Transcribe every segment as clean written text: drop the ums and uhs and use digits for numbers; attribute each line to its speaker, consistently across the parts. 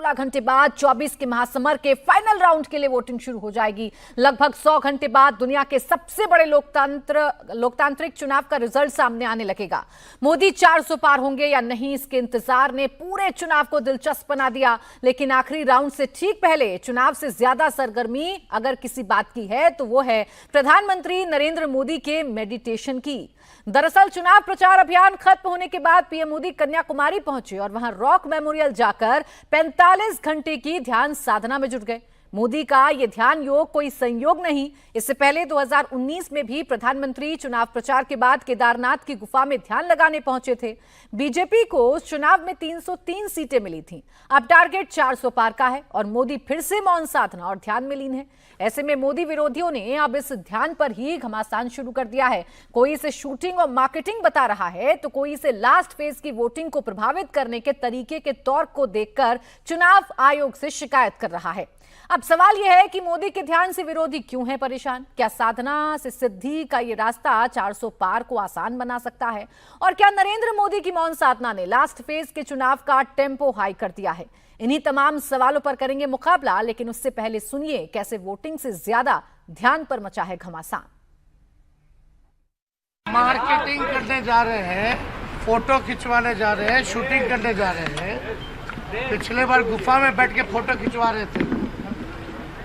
Speaker 1: 16 घंटे बाद 24 के महासमर के फाइनल राउंड के लिए वोटिंग शुरू हो जाएगी। लगभग 100 घंटे बाद दुनिया के सबसे बड़े लोकतांत्रिक चुनाव का रिजल्ट सामने आने लगेगा। मोदी 400 पार होंगे या नहीं, इसके इंतजार ने पूरे चुनाव को दिलचस्प बना दिया। लेकिन आखिरी राउंड से ठीक पहले चुनाव से ज्यादा सरगर्मी अगर किसी बात की है तो वो है प्रधानमंत्री नरेंद्र मोदी के मेडिटेशन की। दरअसल चुनाव प्रचार अभियान खत्म होने के बाद पीएम मोदी कन्याकुमारी पहुंचे और वहां रॉक मेमोरियल जाकर 45 घंटे की ध्यान साधना में जुट गए। मोदी का यह ध्यान योग कोई संयोग नहीं। इससे पहले 2019 में भी प्रधानमंत्री चुनाव प्रचार के बाद केदारनाथ की गुफा में ध्यान लगाने पहुंचे थे। बीजेपी को उस चुनाव में 303 सीटें मिली थीं। अब टारगेट 400 पार का है और मोदी फिर से मौन साधना और ध्यान में लीन है। ऐसे में मोदी विरोधियों ने अब इस ध्यान पर ही घमासान शुरू कर दिया है। कोई इसे शूटिंग और मार्केटिंग बता रहा है तो कोई इसे लास्ट फेज की वोटिंग को प्रभावित करने के तरीके के तौर को देखकर चुनाव आयोग से शिकायत कर रहा है। अब सवाल यह है कि मोदी के ध्यान से विरोधी क्यों है परेशान? क्या साधना से सिद्धि का ये रास्ता 400 पार को आसान बना सकता है? और क्या नरेंद्र मोदी की मौन साधना ने लास्ट फेज के चुनाव का टेम्पो हाई कर दिया है? इन्हीं तमाम सवालों पर करेंगे मुकाबला, लेकिन उससे पहले सुनिए कैसे वोटिंग से ज्यादा ध्यान पर मचा है घमासान।
Speaker 2: मार्केटिंग करने जा रहे हैं, फोटो खिंचवाने जा रहे हैं, शूटिंग करने जा रहे हैं। पिछले बार गुफा में बैठ के फोटो खिंचवा रहे थे,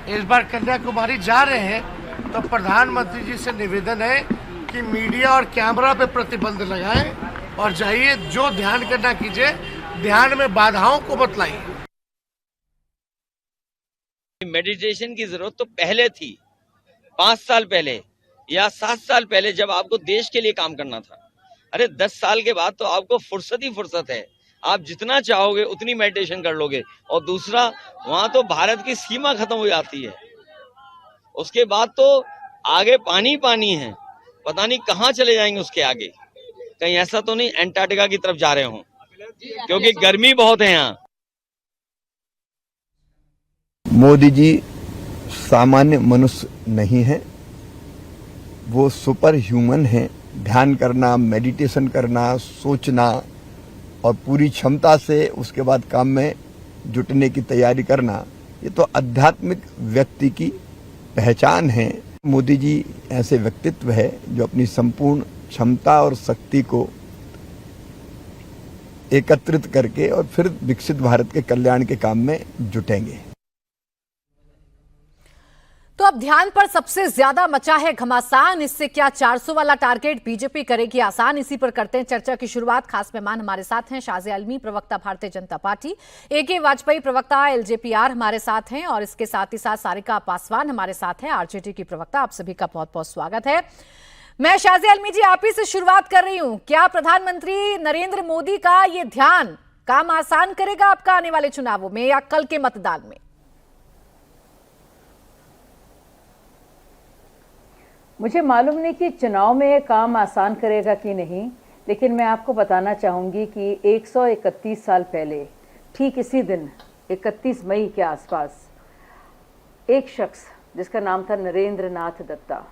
Speaker 2: इस बार कन्याकुमारी जा रहे हैं। तो प्रधानमंत्री जी से निवेदन है कि मीडिया और कैमरा पे प्रतिबंध लगाएं और जाइए, जो ध्यान करना कीजिए, ध्यान में बाधाओं को मत लाइए।
Speaker 3: मेडिटेशन की जरूरत तो पहले थी, 5 साल पहले या 7 साल पहले, जब आपको देश के लिए काम करना था। अरे 10 साल के बाद तो आपको फुर्सत ही फुर्सत है, आप जितना चाहोगे उतनी मेडिटेशन कर लोगे। और दूसरा, वहां तो भारत की सीमा खत्म हो जाती है, उसके बाद तो आगे पानी पानी है, पता नहीं कहाँ चले जाएंगे उसके आगे। कहीं ऐसा तो नहीं अंटार्कटिका की तरफ जा रहे हो, क्योंकि गर्मी बहुत है यहाँ।
Speaker 4: मोदी जी सामान्य मनुष्य नहीं है, वो सुपर ह्यूमन है। ध्यान करना, मेडिटेशन करना, सोचना और पूरी क्षमता से उसके बाद काम में जुटने की तैयारी करना, ये तो आध्यात्मिक व्यक्ति की पहचान है। मोदी जी ऐसे व्यक्तित्व है जो अपनी संपूर्ण क्षमता और शक्ति को एकत्रित करके और फिर विकसित भारत के कल्याण के काम में जुटेंगे।
Speaker 1: तो अब ध्यान पर सबसे ज्यादा मचा है घमासान। इससे क्या 400 वाला टारगेट बीजेपी करेगी आसान? इसी पर करते हैं चर्चा की शुरुआत। खास मेहमान हमारे साथ हैं शाज़े आलमी, प्रवक्ता भारतीय जनता पार्टी, AK वाजपेयी, प्रवक्ता LJPR हमारे साथ हैं, और इसके साथ ही साथ सारिका पासवान हमारे साथ हैं, RJD की प्रवक्ता। आप सभी का बहुत बहुत स्वागत है। मैं शाज़े आलमी जी आप ही से शुरुआत कर रही हूं। क्या प्रधानमंत्री नरेंद्र मोदी का ये ध्यान काम आसान करेगा आपका आने वाले चुनावों में या कल के मतदान में?
Speaker 5: मुझे मालूम नहीं कि चुनाव में ये काम आसान करेगा कि नहीं, लेकिन मैं आपको बताना चाहूँगी कि 131 साल पहले ठीक इसी दिन 31 मई के आसपास एक शख्स जिसका नाम था नरेंद्र नाथ दत्ता,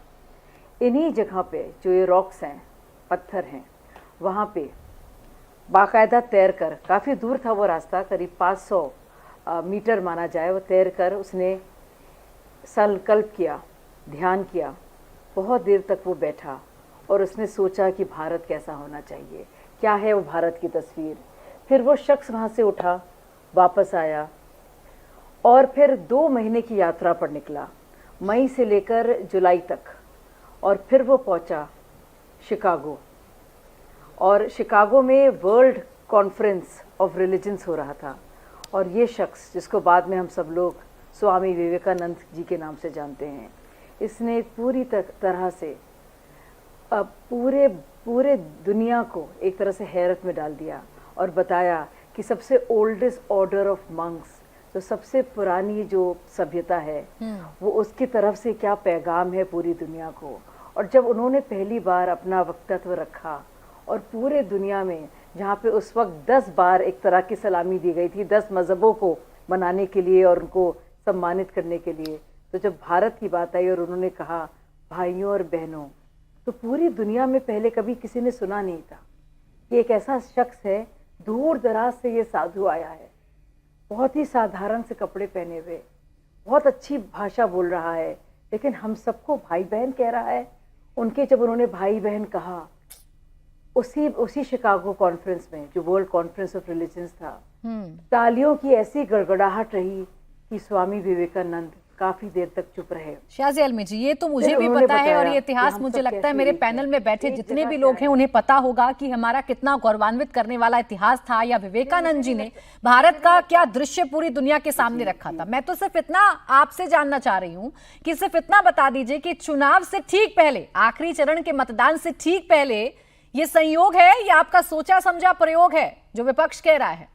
Speaker 5: इन्हीं जगह पे जो ये रॉक्स हैं, पत्थर हैं, वहाँ पे बाकायदा तैर कर, काफ़ी दूर था वो रास्ता, करीब 500 मीटर माना जाए, वो तैर कर उसने संकल्प किया, ध्यान किया। बहुत देर तक वो बैठा और उसने सोचा कि भारत कैसा होना चाहिए, क्या है वो भारत की तस्वीर। फिर वो शख्स वहाँ से उठा, वापस आया और फिर 2 महीने की यात्रा पर निकला, मई से लेकर जुलाई तक। और फिर वो पहुँचा शिकागो, और शिकागो में वर्ल्ड कॉन्फ्रेंस ऑफ रिलीजन्स हो रहा था। और ये शख्स, जिसको बाद में हम सब लोग स्वामी विवेकानंद जी के नाम से जानते हैं, इसने पूरी तरह से पूरे दुनिया को एक तरह से हैरत में डाल दिया और बताया कि सबसे ओल्डेस्ट ऑर्डर ऑफ मंक्स, जो सबसे पुरानी जो सभ्यता है, वो उसकी तरफ से क्या पैगाम है पूरी दुनिया को। और जब उन्होंने पहली बार अपना वक्तव्य रखा और पूरे दुनिया में, जहाँ पे उस वक्त 10 बार एक तरह की सलामी दी गई थी 10 मज़हबों को मनाने के लिए और उनको सम्मानित करने के लिए, तो जब भारत की बात आई और उन्होंने कहा भाइयों और बहनों, तो पूरी दुनिया में पहले कभी किसी ने सुना नहीं था कि एक ऐसा शख्स है, दूर दराज से ये साधु आया है, बहुत ही साधारण से कपड़े पहने हुए, बहुत अच्छी भाषा बोल रहा है, लेकिन हम सबको भाई बहन कह रहा है। उनके जब उन्होंने भाई बहन कहा, उसी शिकागो कॉन्फ्रेंस में, जो वर्ल्ड कॉन्फ्रेंस ऑफ रिलीजन्स था, तालियों की ऐसी गड़गड़ाहट रही कि स्वामी विवेकानंद काफी देर तक चुप रहे।
Speaker 1: शाजी अलमी जी, ये तो मुझे भी पता है और ये इतिहास मुझे लगता है मेरे पैनल में बैठे जितने भी लोग हैं उन्हें पता होगा कि हमारा कितना गौरवान्वित करने वाला इतिहास था, या विवेकानंद जी ने भारत का क्या दृश्य पूरी दुनिया के सामने रखा था। मैं तो सिर्फ इतना आपसे जानना चाह रही हूं कि सिर्फ इतना बता दीजिए कि चुनाव से ठीक पहले, आखिरी चरण के मतदान से ठीक पहले ये संयोग है या आपका सोचा समझा प्रयोग है जो विपक्ष कह रहा है?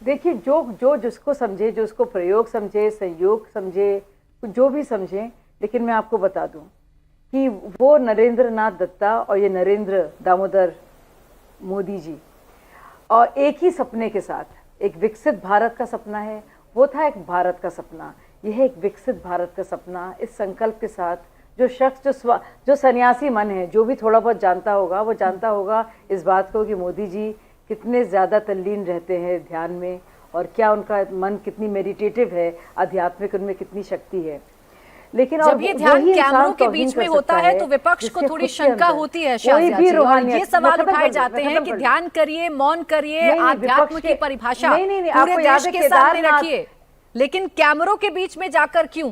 Speaker 5: देखिए, जो जिसको समझे, जो उसको प्रयोग समझे, संयोग समझे, जो भी समझे, लेकिन मैं आपको बता दूं कि वो नरेंद्र नाथ दत्ता और ये नरेंद्र दामोदर मोदी जी और एक ही सपने के साथ, एक विकसित भारत का सपना है, वो था एक भारत का सपना, यह है एक विकसित भारत का सपना। इस संकल्प के साथ जो शख्स, जो सन्यासी मन है, जो भी थोड़ा बहुत जानता होगा, वो जानता होगा इस बात को कि मोदी जी कितने ज़्यादा तल्लीन रहते हैं ध्यान में, और क्या उनका मन कितनी मेडिटेटिव है, आध्यात्मिक उनमें कितनी शक्ति है। लेकिन
Speaker 1: जब ये ध्यान कैमरों के बीच में होता है तो विपक्ष को थोड़ी शंका होती है शाजिया जी, और ये सवाल उठाए जाते हैं कि ध्यान करिए, मौन करिए, आध्यात्म की परिभाषा पूरे देश के सामने रखिए, लेकिन कैमरों के बीच में जाकर क्यों?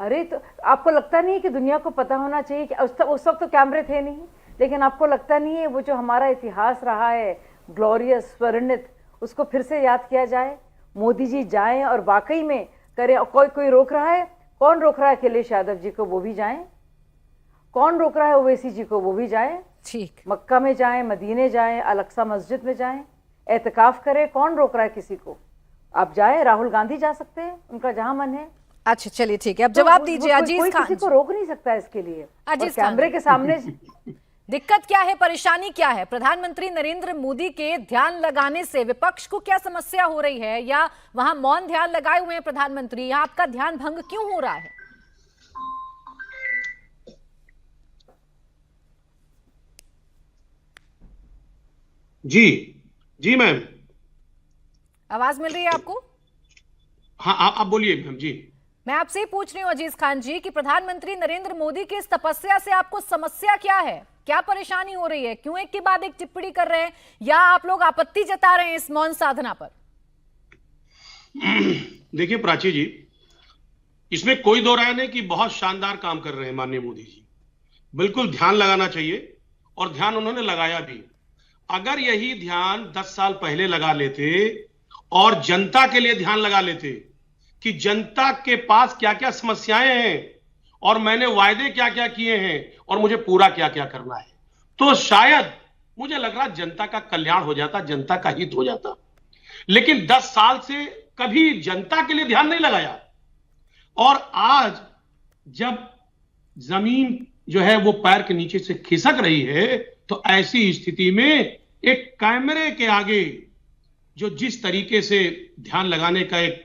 Speaker 5: अरे तो आपको लगता नहीं है कि दुनिया को पता होना चाहिए कि उस वक्त तो कैमरे थे नहीं, लेकिन आपको लगता नहीं है वो जो हमारा इतिहास रहा है ग्लोरियस, स्वर्णित, उसको फिर से याद किया जाए? मोदी जी जाएं और वाकई में करें। और कोई रोक रहा है? कौन रोक रहा है? अखिलेश यादव जी को, वो भी जाएं। कौन रोक रहा है? ओवैसी जी को, वो भी जाएं।
Speaker 1: ठीक,
Speaker 5: मक्का में जाएं, मदीने जाएं, अल-अक्सा मस्जिद में जाएं, एहतिकाफ करें। कौन रोक रहा है किसी को? आप जाएं, राहुल गांधी जा सकते हैं, उनका जहां मन है।
Speaker 1: अच्छा चलिए ठीक है, अब जवाब दीजिए अजीज खान।
Speaker 5: किसी को रोक नहीं सकता इसके लिए।
Speaker 1: अजीज
Speaker 5: खान, कैमरे के सामने
Speaker 1: दिक्कत क्या है, परेशानी क्या है? प्रधानमंत्री नरेंद्र मोदी के ध्यान लगाने से विपक्ष को क्या समस्या हो रही है, या वहां मौन ध्यान लगाए हुए हैं प्रधानमंत्री, या आपका ध्यान भंग क्यों हो रहा है?
Speaker 6: जी मैम,
Speaker 1: आवाज मिल रही है आपको?
Speaker 6: हाँ आप बोलिए मैम जी।
Speaker 1: मैं आपसे ही पूछ रही हूँ अजीज खान जी कि प्रधानमंत्री नरेंद्र मोदी की इस तपस्या से आपको समस्या क्या है, क्या परेशानी हो रही है, क्यों एक के बाद एक टिप्पणी कर रहे हैं, या आप लोग आपत्ति जता रहे हैं इस मौन साधना पर?
Speaker 6: देखिए प्राची जी, इसमें कोई दो राय नहीं कि बहुत शानदार काम कर रहे हैं माननीय मोदी जी। बिल्कुल ध्यान लगाना चाहिए और ध्यान उन्होंने लगाया भी। अगर यही ध्यान 10 साल पहले लगा लेते और जनता के लिए ध्यान लगा लेते कि जनता के पास क्या क्या समस्याएं हैं और मैंने वायदे क्या क्या किए हैं और मुझे पूरा क्या क्या करना है, तो शायद मुझे लग रहा जनता का कल्याण हो जाता, जनता का हित हो जाता। लेकिन 10 साल से कभी जनता के लिए ध्यान नहीं लगाया, और आज जब जमीन जो है वो पैर के नीचे से खिसक रही है, तो ऐसी स्थिति में एक कैमरे के आगे जो जिस तरीके से ध्यान लगाने का एक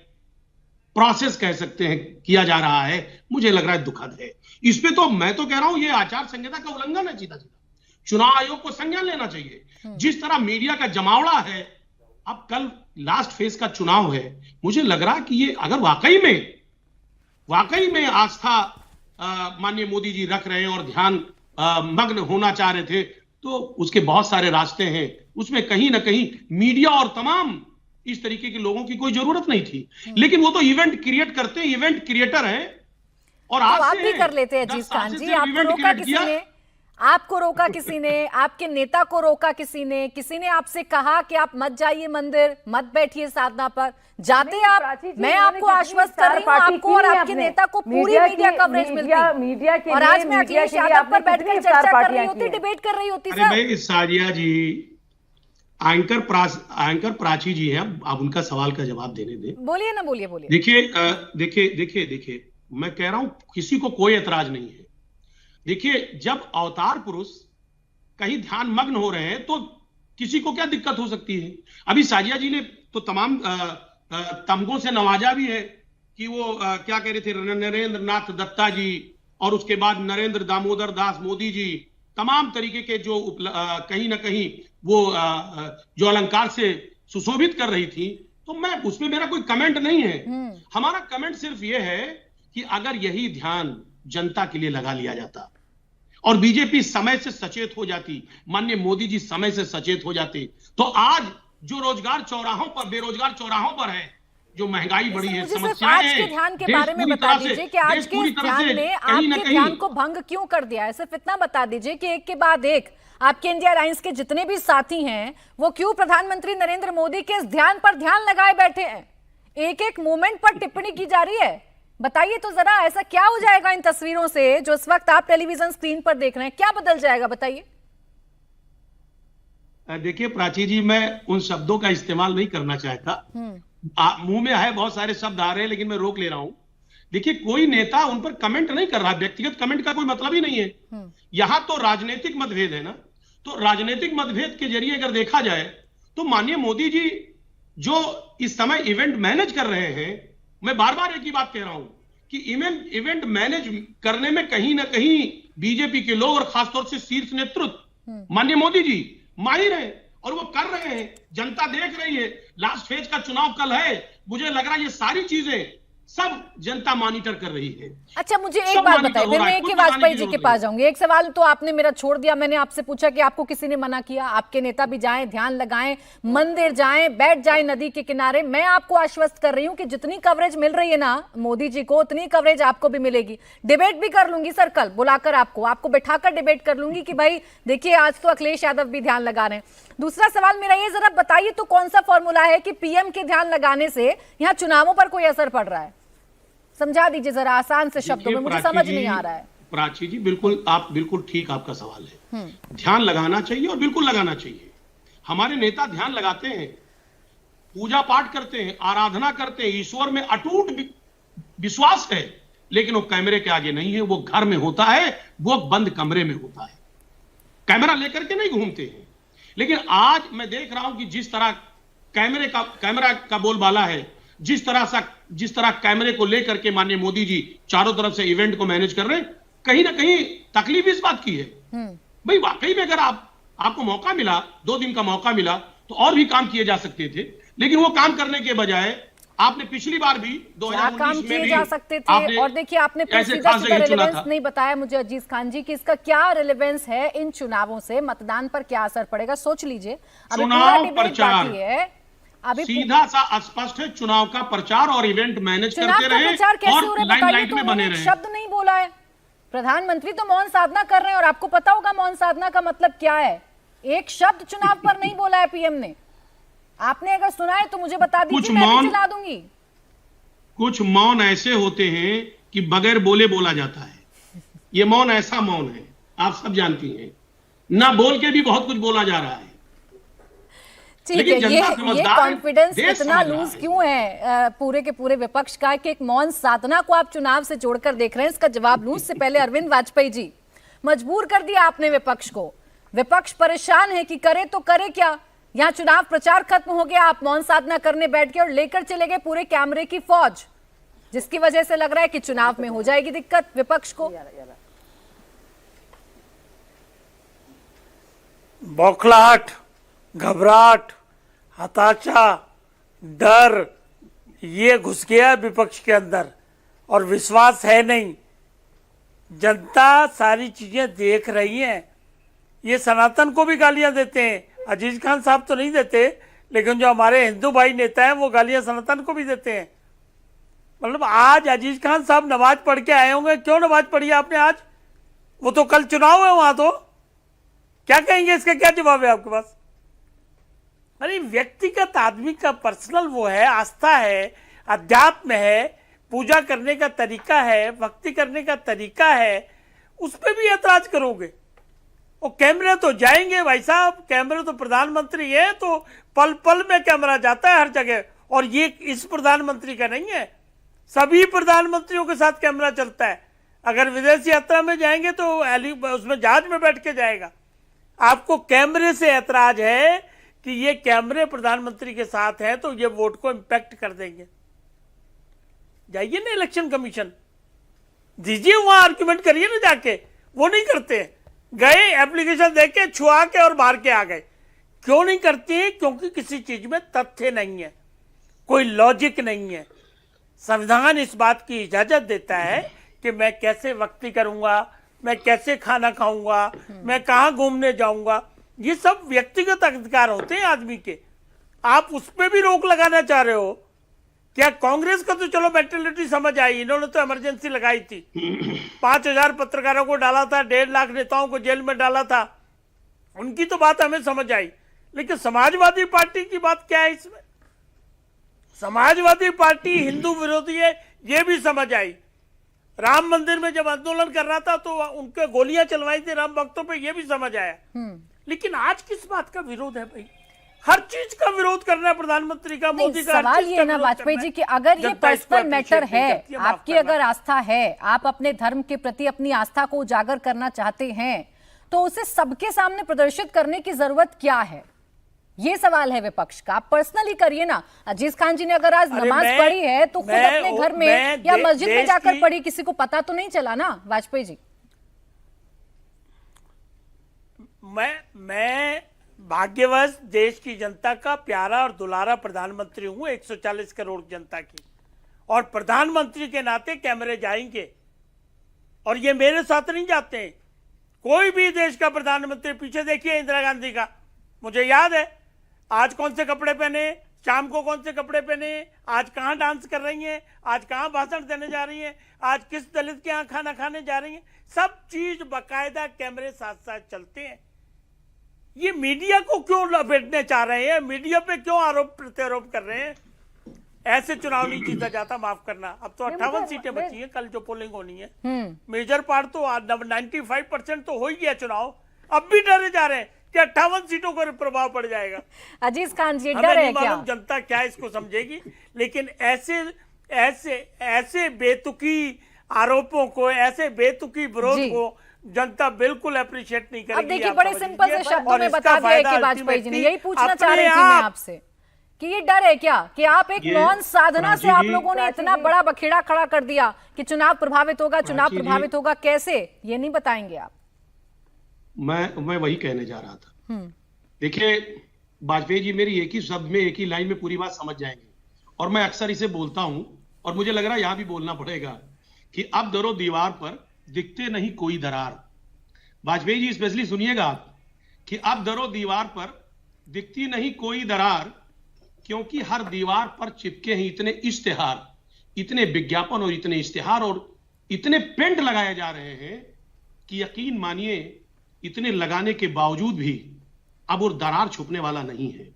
Speaker 6: प्रोसेस कह सकते हैं किया जा रहा है, मुझे लग रहा है दुखद है। इस पे तो मैं तो कह रहा हूं ये आचार संहिता का उल्लंघन है सीधा सीधा। चुनाव आयोग को संज्ञान लेना चाहिए। जिस तरह मीडिया का जमावड़ा है, अब कल लास्ट फेज का चुनाव है, मुझे लग रहा कि ये अगर वाकई में आस्था माननीय मोदी जी रख रहे हैं और ध्यान मग्न होना चाह रहे थे, तो उसके बहुत सारे रास्ते हैं, उसमें कहीं ना कहीं मीडिया और तमाम इस तरीके के लोगों की कोई जरूरत नहीं थी। लेकिन वो तो इवेंट क्रिएट करते हैं, इवेंट क्रिएटर हैं। और
Speaker 1: तो आप भी कर लेते हैं अजीज खान जी, आपको रोका किसी ने? आपको रोका किसी ने? आपके नेता को रोका किसी ने? किसी ने आपसे कहा कि आप मत जाइए मंदिर, मत बैठिए साधना पर? जाते आप, मैं आपको आश्वस्त कर रही हूँ, आपको और आपके नेता को पूरी मीडिया कवरेज मिलती, और आज मैं अखिलेश यादव पर बैठकर चर्चा कर रही होती, डिबेट कर रही होती।
Speaker 6: सर साजिया जी, एंकर प्राची जी हैं, आप उनका सवाल का जवाब देने दें।
Speaker 1: बोलिए ना, बोलिए।
Speaker 6: देखिए, मैं कह रहा हूं किसी को कोई एतराज नहीं है। देखिए, जब अवतार पुरुष कहीं ध्यान मग्न हो रहे हैं तो किसी को क्या दिक्कत हो सकती है? अभी साजिया जी ने तो तमाम तमगों से नवाजा भी है कि वो क्या कह रहे थे, नरेंद्र नाथ दत्ता जी और उसके बाद नरेंद्र दामोदर दास मोदी जी तमाम तरीके के जो कहीं ना कहीं वो जो अलंकार से सुशोभित कर रही थी, तो मैं उसमें मेरा कोई कमेंट नहीं है। हमारा कमेंट सिर्फ ये है कि अगर यही ध्यान जनता के लिए लगा लिया जाता और बीजेपी समय से सचेत हो जाती, माननीय मोदी जी समय से सचेत हो जाते, तो आज जो रोजगार चौराहों पर, बेरोजगार चौराहों पर है, जो महंगाई बढ़ी है, समस्याएं
Speaker 1: आज के ध्यान के बारे में बता दीजिए कि आज के ध्यान ने आपके ध्यान को भंग क्यों कर दिया है। सिर्फ इतना बता दीजिए कि एक के बाद एक आपके इंडिया अलायंस के जितने भी साथी हैं वो क्यों प्रधानमंत्री नरेंद्र मोदी के इस ध्यान पर ध्यान लगाए बैठे हैं, एक एक मोमेंट पर टिप्पणी की जा रही है। बताइए तो जरा, ऐसा क्या हो जाएगा इन तस्वीरों से जो इस वक्त आप टेलीविजन स्क्रीन पर देख रहे हैं, क्या बदल जाएगा बताइए।
Speaker 6: देखिए प्राची जी, मैं उन शब्दों का इस्तेमाल नहीं करना चाहता, मुंह में है बहुत सारे शब्द आ रहे हैं, लेकिन मैं रोक ले रहा हूं। देखिए, कोई नेता उन पर कमेंट नहीं कर रहा, व्यक्तिगत कमेंट का कोई मतलब ही नहीं है। यहां तो राजनीतिक मतभेद है ना, तो राजनीतिक मतभेद के जरिए अगर देखा जाए तो माननीय मोदी जी जो इस समय इवेंट मैनेज कर रहे हैं, मैं बार बार एक ही बात कह रहा हूं कि इवेंट मैनेज करने में कहीं ना कहीं बीजेपी के लोग और खासतौर से शीर्ष नेतृत्व माननीय मोदी जी माहिर है और वो कर रहे हैं। जनता देख रही है, लास्ट फेज का चुनाव कल है, मुझे लग रहा है ये सारी चीजें सब जनता मॉनिटर कर रही है।
Speaker 1: अच्छा, मुझे एक बात बताइए, फिर मैं एक ही वाजपेयी जी के पास जाऊंगी। एक सवाल तो आपने मेरा छोड़ दिया, मैंने आपसे पूछा कि आपको किसी ने मना किया, आपके नेता भी जाएं, ध्यान लगाएं, मंदिर जाएं, बैठ जाएं नदी के किनारे। मैं आपको आश्वस्त कर रही हूं कि जितनी कवरेज मिल रही है ना मोदी जी को, उतनी कवरेज आपको भी मिलेगी। डिबेट भी कर लूंगी सर, कल बुलाकर आपको बैठाकर डिबेट कर लूंगी कि भाई देखिए आज तो अखिलेश यादव भी ध्यान लगा रहे हैं। दूसरा सवाल मेरा ये, जरा बताइए तो कौन सा फॉर्मूला है कि पीएम के ध्यान लगाने से यहाँ चुनावों पर कोई असर पड़ रहा है, समझा दीजिए जरा आसान से शब्दों में, मुझे समझ नहीं आ रहा है।
Speaker 6: प्राची जी, बिल्कुल ठीक आपका सवाल है। ध्यान लगाना चाहिए और बिल्कुल लगाना चाहिए। हमारे नेता ध्यान लगाते हैं, पूजा पाठ करते हैं, आराधना करते हैं, ईश्वर में अटूट विश्वास है, लेकिन वो कैमरे के आगे नहीं है, वो घर में होता है, वो बंद कमरे में होता है, कैमरा लेकर के नहीं घूमते हैं। लेकिन आज मैं देख रहा हूं कि जिस तरह कैमरा का बोलबाला है, जिस तरह कैमरे को लेकर के माननीय मोदी जी चारों तरफ से इवेंट को मैनेज कर रहे हैं, कहीं ना कहीं तकलीफ इस बात की है भाई, वाकई में अगर आपको मौका मिला, 2 दिन का मौका मिला, तो और भी काम किए जा सकते थे। लेकिन वो काम करने के बजाय आपने पिछली बार भी 2019
Speaker 1: काम
Speaker 6: में
Speaker 1: किए
Speaker 6: भी
Speaker 1: जा सकते थे। और देखिए, आपने सीधा रिलेवेंस नहीं बताया मुझे अजीज खान जी कि इसका क्या रिलेवेंस है इन चुनावों से, मतदान पर क्या असर पड़ेगा। सोच लीजिए, अभी पूरा डिबेट बाकी है, अभी
Speaker 6: सीधा सा स्पष्ट है, चुनाव का प्रचार और इवेंट मैनेज करते रहे और लाइमलाइट में बने रहे।
Speaker 1: शब्द नहीं बोला है प्रधानमंत्री, तो मौन साधना कर रहे हैं और आपको पता होगा मौन साधना का मतलब क्या है। एक शब्द चुनाव पर नहीं बोला है पीएम ने। आपने अगर सुना है तो मुझे बता दीजिए, मैं भी चला दूंगी।
Speaker 6: कुछ मौन ऐसे होते हैं कि बगैर बोले बोला जाता है, ये मौन ऐसा मौन है, आप सब जानती हैं, ना बोल के भी बहुत कुछ बोला जा रहा है।
Speaker 1: ठीक है, ये कॉन्फिडेंस इतना लूज क्यों है पूरे के पूरे विपक्ष का कि एक मौन साधना को आप चुनाव से जोड़कर देख रहे हैं? इसका जवाब लूं उससे पहले अरविंद वाजपेयी जी, मजबूर कर दिया आपने विपक्ष को। विपक्ष परेशान है कि करे तो करे क्या। यहाँ चुनाव प्रचार खत्म हो गया, आप मौन साधना करने बैठ गए और लेकर चले गए पूरे कैमरे की फौज, जिसकी वजह से लग रहा है कि चुनाव में हो जाएगी दिक्कत विपक्ष को।
Speaker 7: बौखलाहट, घबराहट, हताशा, डर, ये घुस गया विपक्ष के अंदर और विश्वास है नहीं। जनता सारी चीजें देख रही है। ये सनातन को भी गालियां देते हैं, अजीज खान साहब तो नहीं देते, लेकिन जो हमारे हिंदू भाई नेता हैं वो गालियां सनातन को भी देते हैं। मतलब आज अजीज खान साहब नमाज पढ़ के आए होंगे, क्यों नमाज पढ़ी आपने आज? वो तो कल चुनाव है वहां, तो क्या कहेंगे, इसका क्या जवाब है आपके पास? अरे व्यक्तिगत आदमी का पर्सनल वो है, आस्था है, अध्यात्म है, पूजा करने का तरीका है, भक्ति करने का तरीका है, उस पर भी ऐतराज करोगे? वो कैमरे तो जाएंगे भाई साहब, कैमरे तो प्रधानमंत्री है, तो पल पल में कैमरा जाता है हर जगह। और ये इस प्रधानमंत्री का नहीं है, सभी प्रधानमंत्रियों के साथ कैमरा चलता है। अगर विदेश यात्रा में जाएंगे तो उसमें जहाज में बैठ के जाएगा। आपको कैमरे से ऐतराज है कि ये कैमरे प्रधानमंत्री के साथ हैं तो ये वोट को इंपैक्ट कर देंगे। जाइए ना इलेक्शन कमीशन, दीजिए, वहां आर्ग्यूमेंट करिए ना जाके। वो नहीं करते हैं, गए एप्लीकेशन देके छुआ के और बाहर के आ गए। क्यों नहीं करते हैं? क्योंकि किसी चीज में तथ्य नहीं है, कोई लॉजिक नहीं है। संविधान इस बात की इजाजत देता है कि मैं कैसे वक्ती करूंगा, मैं कैसे खाना खाऊंगा, मैं कहाँ घूमने जाऊंगा, ये सब व्यक्तिगत अधिकार होते हैं आदमी के। आप उस पर भी रोक लगाना चाह रहे हो क्या? कांग्रेस का तो चलो मेंटेलिटी समझ आई, इन्होंने तो इमरजेंसी लगाई थी, 5,000 पत्रकारों को डाला था, 1.5 लाख नेताओं को जेल में डाला था, उनकी तो बात हमें समझ आई। लेकिन समाजवादी पार्टी की बात क्या है इसमें? समाजवादी पार्टी हिंदू विरोधी है, ये भी समझ आई। राम मंदिर में जब आंदोलन कर रहा था तो उनके गोलियां चलवाई थी राम भक्तों पे, ये भी समझ आया। लेकिन आज किस बात का विरोध है भाई? हर चीज का विरोध करना है प्रधानमंत्री का, मोदी का।
Speaker 1: सवाल ये ना वाजपेयी जी कि अगर ये पर्सनल मैटर है, आपकी अगर आस्था है, आप अपने धर्म के प्रति अपनी आस्था को उजागर करना चाहते हैं, तो उसे सबके सामने प्रदर्शित करने की जरूरत क्या है? ये सवाल है विपक्ष का। आप पर्सनली करिए ना। अजीज खान जी ने अगर आज नमाज पढ़ी है तो खुद अपने घर में या मस्जिद में जाकर पढ़ी, किसी को पता तो नहीं चला ना वाजपेयी जी?
Speaker 7: मैं भाग्यवश देश की जनता का प्यारा और दुलारा प्रधानमंत्री हूं, 140 करोड़ जनता की, और प्रधानमंत्री के नाते कैमरे जाएंगे और ये मेरे साथ नहीं जाते हैं। कोई भी देश का प्रधानमंत्री, पीछे देखिए इंदिरा गांधी का, मुझे याद है आज कौन से कपड़े पहने, शाम को कौन से कपड़े पहने, आज कहां डांस कर रही हैं, आज कहां भाषण देने जा रही हैं, आज किस दलित के यहां खाना खाने जा रही हैं, सब चीज बाकायदा कैमरे साथ साथ चलते हैं। ये मीडिया को क्यों लपेटने चाह रहे हैं? मीडिया पे क्यों आरोप प्रत्यारोप कर रहे हैं? ऐसे चुनाव नहीं जीता जाता, माफ करना। अब तो 58 सीटें बची हैं, कल जो पोलिंग होनी है, मेजर पार्ट तो 95% तो हो ही गया चुनाव। अब भी डरे जा रहे हैं कि 58 सीटों पर प्रभाव पड़ जाएगा।
Speaker 1: अजीज खान जी, डर है क्या?
Speaker 7: जनता क्या इसको समझेगी? लेकिन ऐसे बेतुकी आरोपों को, ऐसे बेतुकी विरोध को जनता बिल्कुल अप्रिशिएट नहीं करेगी।
Speaker 1: अब देखिए, बड़े सिंपल से शब्दों में बता दिया है कि वाजपेयी जी ने, यही पूछना चाह रही थी मैं आपसे कि ये डर है क्या कि आप एक मौन साधना से आप लोगों ने इतना बड़ा बखेड़ा खड़ा कर दिया कि चुनाव प्रभावित होगा, चुनाव प्रभावित होगा, कैसे ये नहीं बताएंगे आप?
Speaker 6: मैं वही कहने जा रहा था। देखिए वाजपेयी जी मेरी एक ही शब्द में, एक ही लाइन में पूरी बात समझ जाएंगे, और मैं अक्सर इसे बोलता हूं और मुझे लग रहा है यहां भी बोलना पड़ेगा कि अब दरो दीवार पर दिखते नहीं कोई दरार। वाजपेयी जी स्पेशली सुनिएगा आप कि अब दरो दीवार पर दिखती नहीं कोई दरार, क्योंकि हर दीवार पर चिपके हैं इतने इश्तेहार, इतने विज्ञापन और इतने इश्तेहार और इतने पेंट लगाए जा रहे हैं कि यकीन मानिए इतने लगाने के बावजूद भी अब वो दरार छुपने वाला नहीं है।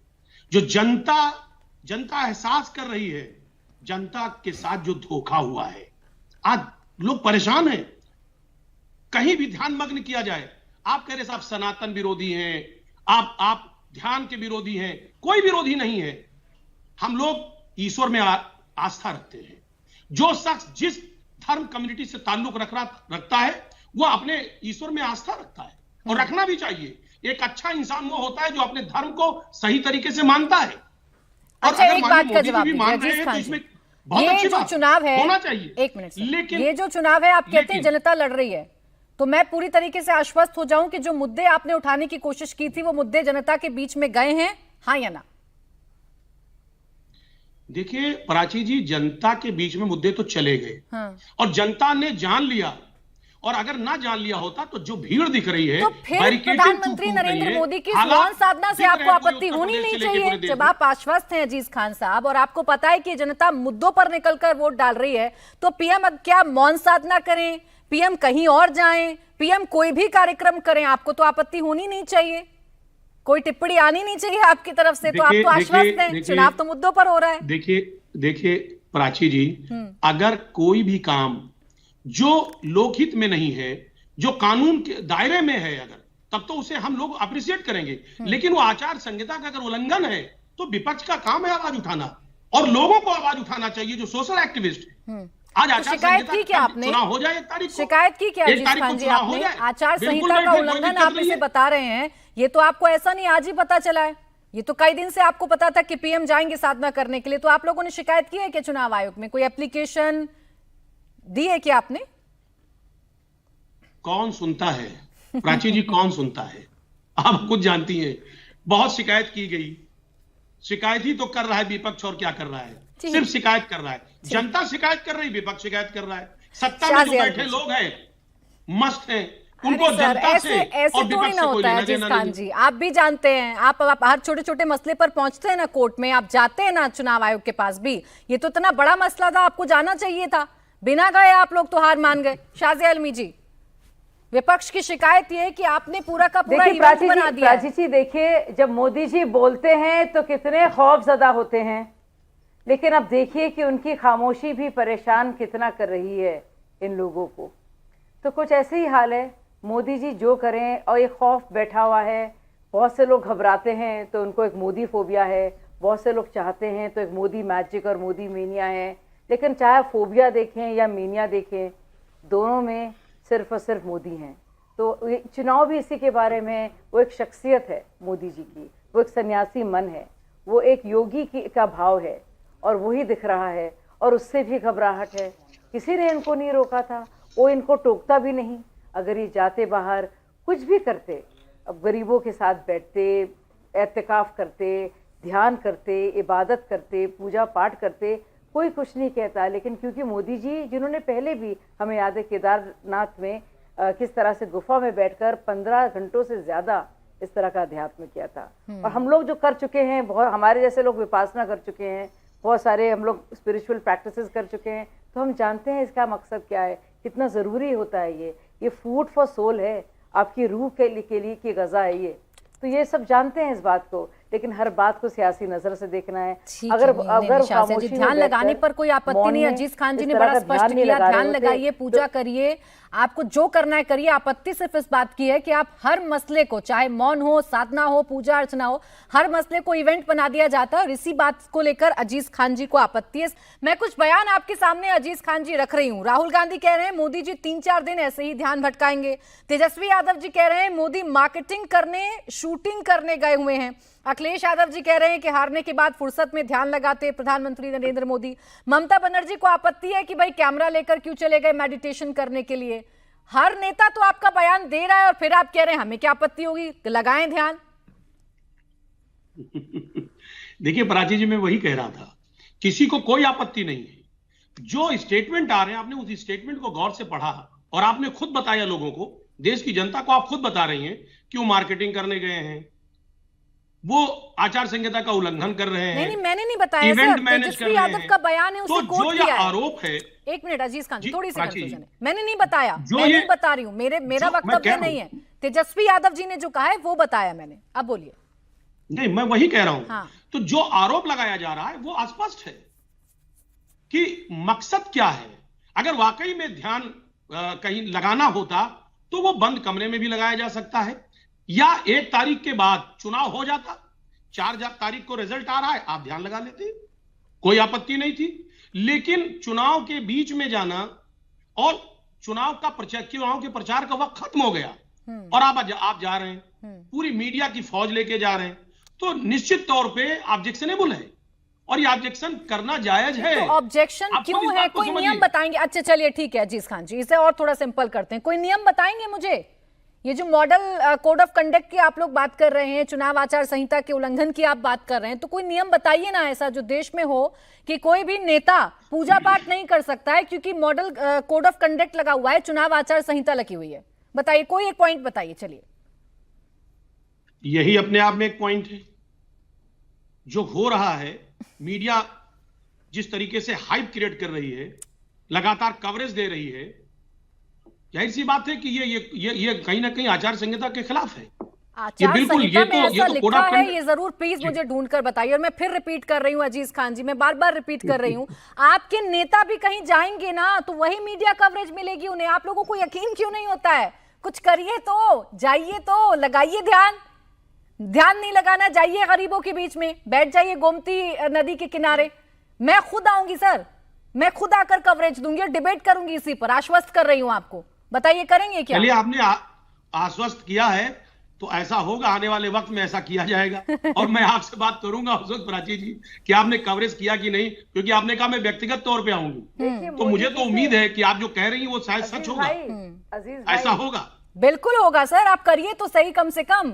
Speaker 6: जो जनता एहसास कर रही है, जनता के साथ जो धोखा हुआ है, आज लोग परेशान हैं। कहीं भी ध्यान मग्न किया जाए, आप कह रहे साहब सनातन विरोधी हैं, आप ध्यान के विरोधी हैं, कोई विरोधी नहीं है। हम लोग ईश्वर में आस्था रखते हैं। जो शख्स जिस धर्म कम्युनिटी से ताल्लुक रखता है वो अपने ईश्वर में आस्था रखता है, और रखना भी चाहिए। एक अच्छा इंसान वो होता है जो अपने धर्म को सही तरीके से मानता है।
Speaker 1: अच्छा, एक बात का जवाब दीजिए, ये जो चुनाव है,
Speaker 6: होना चाहिए।
Speaker 1: एक मिनट, लेकिन ये जो चुनाव है, आप कहते हैं जनता लड़ रही है, तो मैं पूरी तरीके से आश्वस्त हो जाऊं कि जो मुद्दे आपने उठाने की कोशिश की थी वो मुद्दे जनता के बीच में गए हैं, हाँ या ना?
Speaker 6: देखिए प्राची जी, जनता के बीच में मुद्दे तो चले गए,
Speaker 1: हाँ।
Speaker 6: और जनता ने जान लिया, और अगर ना जान लिया होता तो जो भीड़ दिख रही है,
Speaker 1: तो फिर प्रधानमंत्री नरेंद्र मोदी की मौन साधना से आपको आपत्ति होनी नहीं चाहिए। जब आप आश्वस्त हैं अजीज खान साहब, और आपको पता है कि जनता मुद्दों पर निकलकर वोट डाल रही है, तो पीएम क्या मौन साधना करें, पीएम कहीं और जाएं, पीएम कोई भी कार्यक्रम करें, आपको तो आपत्ति होनी नहीं चाहिए, कोई टिप्पणी आनी नहीं चाहिए आपकी तरफ से। तो आप तो आश्वस्त हैं, चुनाव तो मुद्दों पर हो रहा है।
Speaker 6: देखिए प्राची जी, अगर कोई भी काम जो लोकहित में नहीं है, जो कानून के दायरे में है, अगर तब तो उसे हम लोग अप्रिशिएट करेंगे। लेकिन वो आचार संहिता का अगर उल्लंघन है तो विपक्ष का काम है आवाज उठाना, और लोगों को आवाज उठाना चाहिए जो सोशल एक्टिविस्ट है। आज आचार
Speaker 1: शिकायत की क्या आपने?
Speaker 6: चुनाव हो जाए 1 तारीख को,
Speaker 1: शिकायत की क्या अजीज खान जी आपने? आचार संहिता का उल्लंघन आप इसे बता रहे हैं, ये तो आपको ऐसा नहीं आज ही पता चला है, ये तो कई दिन से आपको पता था कि पीएम जाएंगे साधना करने के लिए। तो आप लोगों ने शिकायत की है कि चुनाव आयोग में कोई एप्लीकेशन दी है क्या आपने?
Speaker 6: कौन सुनता है प्राची जी, कौन सुनता है? आप खुद जानती हैं, बहुत शिकायत की गई, शिकायत ही तो कर रहा है विपक्ष, और क्या कर रहा है? सिर्फ शिकायत कर रहा है। जनता शिकायत कर रही, विपक्ष शिकायत कर रहा है। सत्ता में जो बैठे लोग हैं मस्त हैं, उनको जनता से
Speaker 1: ऐसे
Speaker 6: और
Speaker 1: थोड़ी
Speaker 6: विपक्ष
Speaker 1: ना
Speaker 6: से कोई
Speaker 1: होता है
Speaker 6: लेना
Speaker 1: अजीज
Speaker 6: देना
Speaker 1: खान
Speaker 6: नहीं।
Speaker 1: जी, आप भी जानते हैं, आप हर छोटे छोटे मसले पर पहुंचते हैं ना कोर्ट में, आप जाते हैं ना चुनाव आयोग के पास भी। ये तो इतना बड़ा मसला था, आपको जाना चाहिए था, बिना गए आप लोग तो हार मान गए। शाज़िया आलमी जी, विपक्ष की शिकायत ये है कि आपने पूरा का पूरा इवेंट बना दिया।
Speaker 5: प्राची जी देखिए, जब मोदी जी बोलते हैं तो कितने खौफजदा होते हैं, लेकिन अब देखिए कि उनकी खामोशी भी परेशान कितना कर रही है इन लोगों को। तो कुछ ऐसे ही हाल है, मोदी जी जो करें और एक खौफ बैठा हुआ है। बहुत से लोग घबराते हैं तो उनको एक मोदी फोबिया है, बहुत से लोग चाहते हैं तो एक मोदी मैजिक और मोदी मीनिया है। लेकिन चाहे फोबिया देखें या मीनिया देखें, दोनों में सिर्फ और सिर्फ मोदी हैं। तो ये चुनाव भी इसी के बारे में, वो एक शख्सियत है मोदी जी की, वो एक सन्यासी मन है, वो एक योगी का भाव है और वही दिख रहा है। और उससे भी घबराहट है, किसी ने इनको नहीं रोका था, वो इनको टोकता भी नहीं। अगर ये जाते बाहर कुछ भी करते, अब गरीबों के साथ बैठते, एहतिकाफ करते, ध्यान करते, इबादत करते, पूजा पाठ करते, कोई कुछ नहीं कहता। लेकिन क्योंकि मोदी जी, जिन्होंने पहले भी हमें याद है केदारनाथ में किस तरह से गुफा में बैठकर 15 घंटों से ज़्यादा इस तरह का अध्यात्म किया था। और हम लोग जो कर चुके हैं, बहुत हमारे जैसे लोग विपासना कर चुके हैं, बहुत सारे हम लोग स्पिरिचुअल प्रैक्टिसेस कर चुके हैं, तो हम जानते हैं इसका मकसद क्या है, कितना ज़रूरी होता है। ये फूड फॉर सोल है, आपकी रूह के लिए की ग़ज़ा है ये। तो ये सब जानते हैं इस बात को, लेकिन हर बात को सियासी नजर से देखना है। अगर खामोशी में
Speaker 1: ध्यान लगाने पर कोई आपत्ति नहीं है। अजीज खान जी ने बड़ा स्पष्ट किया, ध्यान लगाइए, पूजा करिए, आपको जो करना है करिए। आपत्ति सिर्फ इस बात की है कि आप हर मसले को, चाहे मौन हो, साधना हो, पूजा अर्चना हो, हर मसले को इवेंट बना दिया जाता है और इसी बात को लेकर अजीज खान जी को आपत्ति है। मैं कुछ बयान आपके सामने अजीज खान जी रख रही हूँ। राहुल गांधी कह रहे हैं मोदी जी 3-4 दिन ऐसे ही ध्यान भटकाएंगे। तेजस्वी यादव जी कह रहे हैं मोदी मार्केटिंग करने, शूटिंग करने गए हुए हैं। अखिलेश यादव जी कह रहे हैं कि हारने के बाद फुर्सत में ध्यान लगाते प्रधानमंत्री नरेंद्र मोदी। ममता बनर्जी को आपत्ति है कि भाई कैमरा लेकर क्यों चले गए मेडिटेशन करने के लिए। हर नेता तो आपका बयान दे रहा है और फिर आप कह रहे हैं हमें क्या आपत्ति होगी, लगाएं ध्यान।
Speaker 6: देखिए प्राची जी, मैं वही कह रहा था, किसी को कोई आपत्ति नहीं है। जो स्टेटमेंट आ रहे हैं, आपने उस स्टेटमेंट को गौर से पढ़ा और आपने खुद बताया लोगों को, देश की जनता को आप खुद बता रही हैं क्यों मार्केटिंग करने गए हैं, वो आचार संहिता का उल्लंघन कर रहे हैं।
Speaker 1: नहीं, मैंने नहीं बताया
Speaker 6: इवेंट
Speaker 1: सर,
Speaker 6: मैनेज कर
Speaker 1: तेजस्वी
Speaker 6: रहे
Speaker 1: यादव
Speaker 6: हैं।
Speaker 1: का बयान है, उसे
Speaker 6: तो
Speaker 1: कोट
Speaker 6: जो
Speaker 1: किया
Speaker 6: यह
Speaker 1: है।
Speaker 6: आरोप है,
Speaker 1: एक मिनट अजीज खान जी, थोड़ी सी
Speaker 6: प्राची
Speaker 1: कंफ्यूजन है। मैंने नहीं बताया, मैं नहीं बता रही हूँ, मेरा वक्तव्य नहीं है। तेजस्वी यादव जी ने जो कहा है वो बताया मैंने। अब बोलिए।
Speaker 6: नहीं, मैं वही कह रहा हूं।
Speaker 1: हाँ।
Speaker 6: तो जो आरोप लगाया जा रहा है वो अस्पष्ट है कि मकसद क्या है। अगर वाकई में ध्यान कहीं लगाना होता तो वो बंद कमरे में भी लगाया जा सकता है, या 1 तारीख के बाद चुनाव हो जाता, 4 तारीख को रिजल्ट आ रहा है, आप ध्यान लगा लेते, कोई आपत्ति नहीं थी। लेकिन चुनाव के बीच में जाना और चुनाव के प्रचार का वक्त खत्म हो गया और आप जा रहे हैं, पूरी मीडिया की फौज लेके जा रहे हैं, तो निश्चित तौर पे ऑब्जेक्शनेबल है और ये ऑब्जेक्शन करना जायज है।
Speaker 1: तो ऑब्जेक्शन क्यों है, कोई नियम बताएंगे? अच्छा चलिए ठीक है अजीज खान जी, इसे और थोड़ा सिंपल करते हैं, कोई नियम बताएंगे मुझे? ये जो मॉडल कोड ऑफ कंडक्ट की आप लोग बात कर रहे हैं, चुनाव आचार संहिता के उल्लंघन की आप बात कर रहे हैं, तो कोई नियम बताइए ना ऐसा जो देश में हो कि कोई भी नेता पूजा पाठ नहीं कर सकता है क्योंकि मॉडल कोड ऑफ कंडक्ट लगा हुआ है, चुनाव आचार संहिता लगी हुई है। बताइए, कोई एक पॉइंट बताइए। चलिए,
Speaker 6: यही अपने आप में एक पॉइंट है। जो हो रहा है, मीडिया जिस तरीके से हाइप क्रिएट कर रही है, लगातार कवरेज दे रही है, जाहिर सी बात है कि ये कहीं ना कहीं आचार संहिता के खिलाफ है।
Speaker 1: आचार संहिता में ऐसा लिखा है, ये जरूर प्लीज मुझे ढूंढ कर बताइए। और मैं फिर रिपीट कर रही हूँ अजीज खान जी, मैं बार बार रिपीट कर रही हूँ, आपके नेता भी कहीं जाएंगे ना तो वही मीडिया कवरेज मिलेगी उन्हें। आप लोगों को यकीन क्यों नहीं होता है? कुछ करिए तो, जाइए तो, लगाइए ध्यान। ध्यान नहीं लगाना, जाइए गरीबों के बीच में, बैठ जाइए गोमती नदी के किनारे। मैं खुद आऊंगी सर, मैं खुद आकर कवरेज दूंगी और डिबेट करूंगी इसी पर, आश्वस्त कर रही हूं आपको। बताइए करेंगे क्या?
Speaker 6: चलिए, आपने आश्वस्त किया है, तो ऐसा होगा, आने वाले वक्त में ऐसा किया जाएगा। और मैं आपसे बात करूंगा उस वक्त प्राची जी कि आपने कवरेज किया कि नहीं, क्योंकि आपने कहा मैं व्यक्तिगत तौर पे आऊंगी, तो मुझे तो उम्मीद है कि आप जो कह रही हैं वो शायद सच होगा, ऐसा होगा।
Speaker 1: बिल्कुल होगा सर, आप करिए तो सही। कम से कम